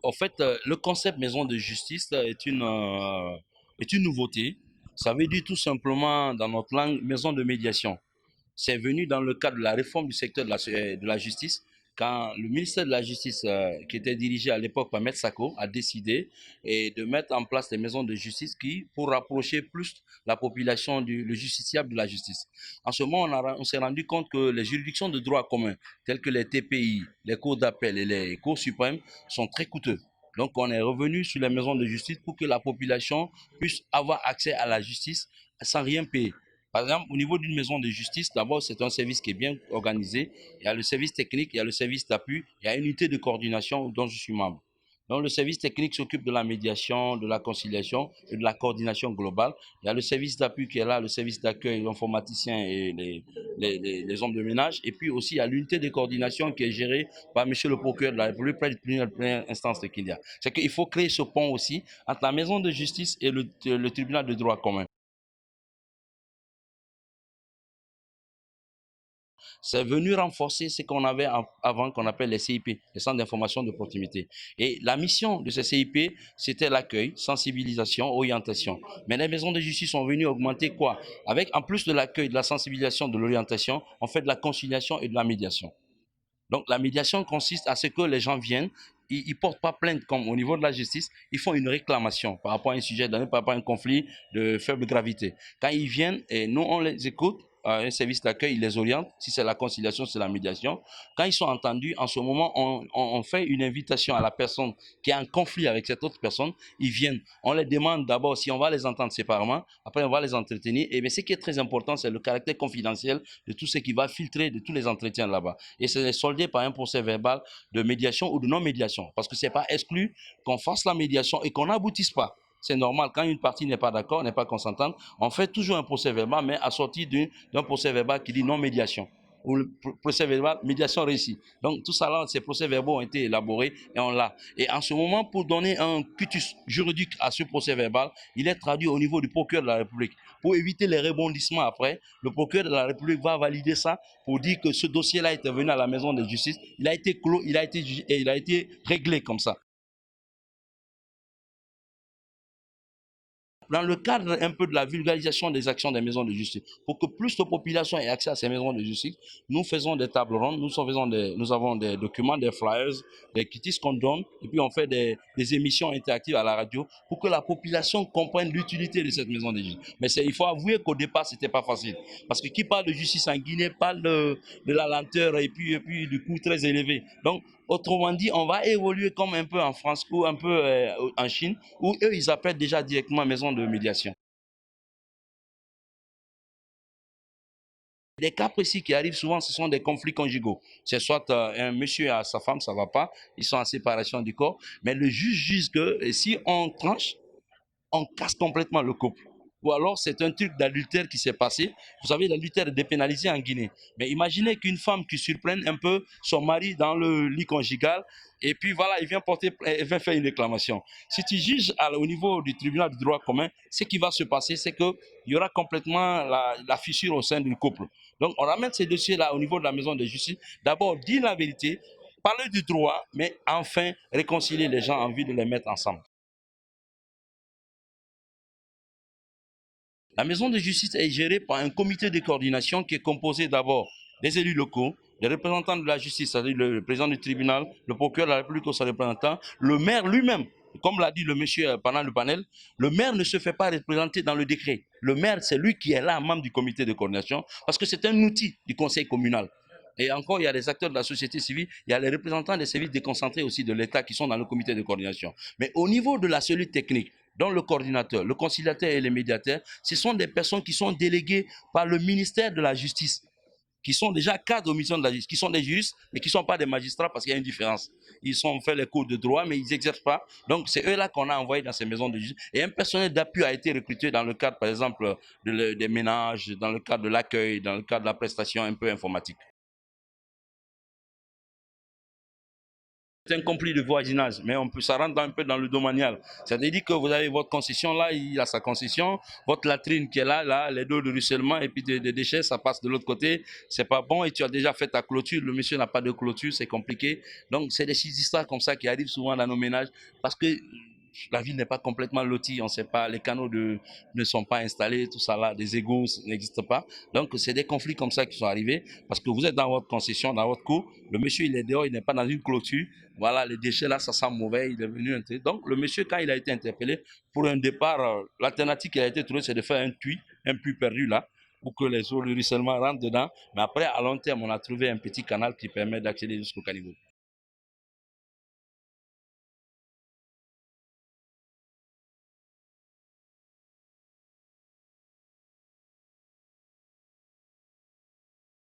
En fait, le concept maison de justice est une nouveauté. Ça veut dire tout simplement, dans notre langue, maison de médiation. C'est venu dans le cadre de la réforme du secteur de la justice, quand le ministère de la Justice, qui était dirigé à l'époque par Maître Sako, a décidé de mettre en place des maisons de justice pour rapprocher plus la population le justiciable de la justice. En ce moment, on s'est rendu compte que les juridictions de droit commun, telles que les TPI, les cours d'appel et les cours suprêmes, sont très coûteux. Donc, on est revenu sur les maisons de justice pour que la population puisse avoir accès à la justice sans rien payer. Par exemple, au niveau d'une maison de justice, d'abord, c'est un service qui est bien organisé. Il y a le service technique, il y a le service d'appui, il y a une unité de coordination dont je suis membre. Donc, le service technique s'occupe de la médiation, de la conciliation et de la coordination globale. Il y a le service d'appui qui est là, le service d'accueil, l'informaticien et les hommes de ménage. Et puis aussi, il y a l'unité de coordination qui est gérée par monsieur le procureur de la République, près de la première instance qu'il y a. C'est qu'il faut créer ce pont aussi entre la maison de justice et le tribunal de droit commun. C'est venu renforcer ce qu'on avait avant, qu'on appelle les CIP, les centres d'information de proximité. Et la mission de ces CIP, c'était l'accueil, sensibilisation, orientation. Mais les maisons de justice sont venues augmenter quoi? Avec, en plus de l'accueil, de la sensibilisation, de l'orientation, on fait de la conciliation et de la médiation. Donc la médiation consiste à ce que les gens viennent, ils ne portent pas plainte comme au niveau de la justice, ils font une réclamation par rapport à un sujet donné, par rapport à un conflit de faible gravité. Quand ils viennent, et nous on les écoute, un service d'accueil, il les oriente, si c'est la conciliation, c'est la médiation. Quand ils sont entendus, en ce moment, on fait une invitation à la personne qui a un conflit avec cette autre personne, ils viennent. On les demande d'abord si on va les entendre séparément, après on va les entretenir. Et bien, ce qui est très important, c'est le caractère confidentiel de tout ce qui va filtrer de tous les entretiens là-bas. Et c'est soldé par un procès verbal de médiation ou de non-médiation. Parce que ce n'est pas exclu qu'on fasse la médiation et qu'on n'aboutisse pas. C'est normal, quand une partie n'est pas d'accord, n'est pas consentante, on fait toujours un procès verbal, mais assorti d'un procès verbal qui dit non-médiation ou le procès verbal médiation réussie. Donc tout ça là, ces procès verbaux ont été élaborés et on l'a. Et en ce moment, pour donner un cutus juridique à ce procès verbal, il est traduit au niveau du procureur de la République. Pour éviter les rebondissements après, le procureur de la République va valider ça pour dire que ce dossier-là est venu à la maison de justice, il a été clos, il a été réglé comme ça. Dans le cadre un peu de la vulgarisation des actions des maisons de justice, pour que plus de population ait accès à ces maisons de justice, nous faisons des tables rondes, nous avons des documents, des flyers, des kits qu'on donne, et puis on fait des émissions interactives à la radio pour que la population comprenne l'utilité de cette maison de justice. Mais il faut avouer qu'au départ, ce n'était pas facile. Parce que qui parle de justice en Guinée parle de la lenteur et puis du coût très élevé. Donc, autrement dit, on va évoluer comme un peu en France ou un peu en Chine, où eux, ils appellent déjà directement maison de médiation. Les cas précis qui arrivent souvent, ce sont des conflits conjugaux. C'est soit un monsieur et sa femme, ça ne va pas, ils sont en séparation du corps, mais le juge juge que si on tranche, on casse complètement le couple. Ou alors c'est un truc d'adultère qui s'est passé. Vous savez, l'adultère est dépénalisé en Guinée. Mais imaginez qu'une femme qui surprenne un peu son mari dans le lit conjugal, et puis voilà, il vient faire une réclamation. Si tu juges au niveau du tribunal du droit commun, ce qui va se passer, c'est qu'il y aura complètement la fissure au sein du couple. Donc on ramène ces dossiers-là au niveau de la maison de justice. D'abord, dire la vérité, parler du droit, mais enfin réconcilier les gens en vue de les mettre ensemble. La maison de justice est gérée par un comité de coordination qui est composé d'abord des élus locaux, des représentants de la justice, c'est-à-dire le président du tribunal, le procureur de la République ou son représentant, le maire lui-même. Comme l'a dit le monsieur pendant le panel, le maire ne se fait pas représenter dans le décret. Le maire, c'est lui qui est là, membre du comité de coordination, parce que c'est un outil du conseil communal. Et encore, il y a les acteurs de la société civile, il y a les représentants des services déconcentrés aussi de l'État qui sont dans le comité de coordination. Mais au niveau de la cellule technique, dont le coordinateur, le conciliateur et les médiateurs, ce sont des personnes qui sont déléguées par le ministère de la Justice, qui sont déjà cadres aux missions de la justice, qui sont des juristes, mais qui ne sont pas des magistrats parce qu'il y a une différence. Ils ont fait les cours de droit, mais ils n'exercent pas. Donc, c'est eux-là qu'on a envoyés dans ces maisons de justice. Et un personnel d'appui a été recruté dans le cadre, par exemple, des ménages, dans le cadre de l'accueil, dans le cadre de la prestation un peu informatique. C'est un conflit de voisinage, mais ça rentre un peu dans le domanial. C'est-à-dire que vous avez votre concession là, il a sa concession, votre latrine qui est là, les dos de ruissellement et puis des déchets, ça passe de l'autre côté, c'est pas bon et tu as déjà fait ta clôture, le monsieur n'a pas de clôture, c'est compliqué. Donc c'est des histoires comme ça qui arrivent souvent dans nos ménages parce que la ville n'est pas complètement lotie, on ne sait pas, les canaux ne sont pas installés, tout ça là, des égouts n'existent pas. Donc c'est des conflits comme ça qui sont arrivés parce que vous êtes dans votre concession, dans votre cour, le monsieur il est dehors, il n'est pas dans une clôture, voilà, les déchets là, ça sent mauvais, il est venu. Donc le monsieur, quand il a été interpellé, pour un départ, l'alternative qui a été trouvée, c'est de faire un puits perdu là, pour que les eaux de ruissellement rentrent dedans. Mais après, à long terme, on a trouvé un petit canal qui permet d'accéder jusqu'au caniveau.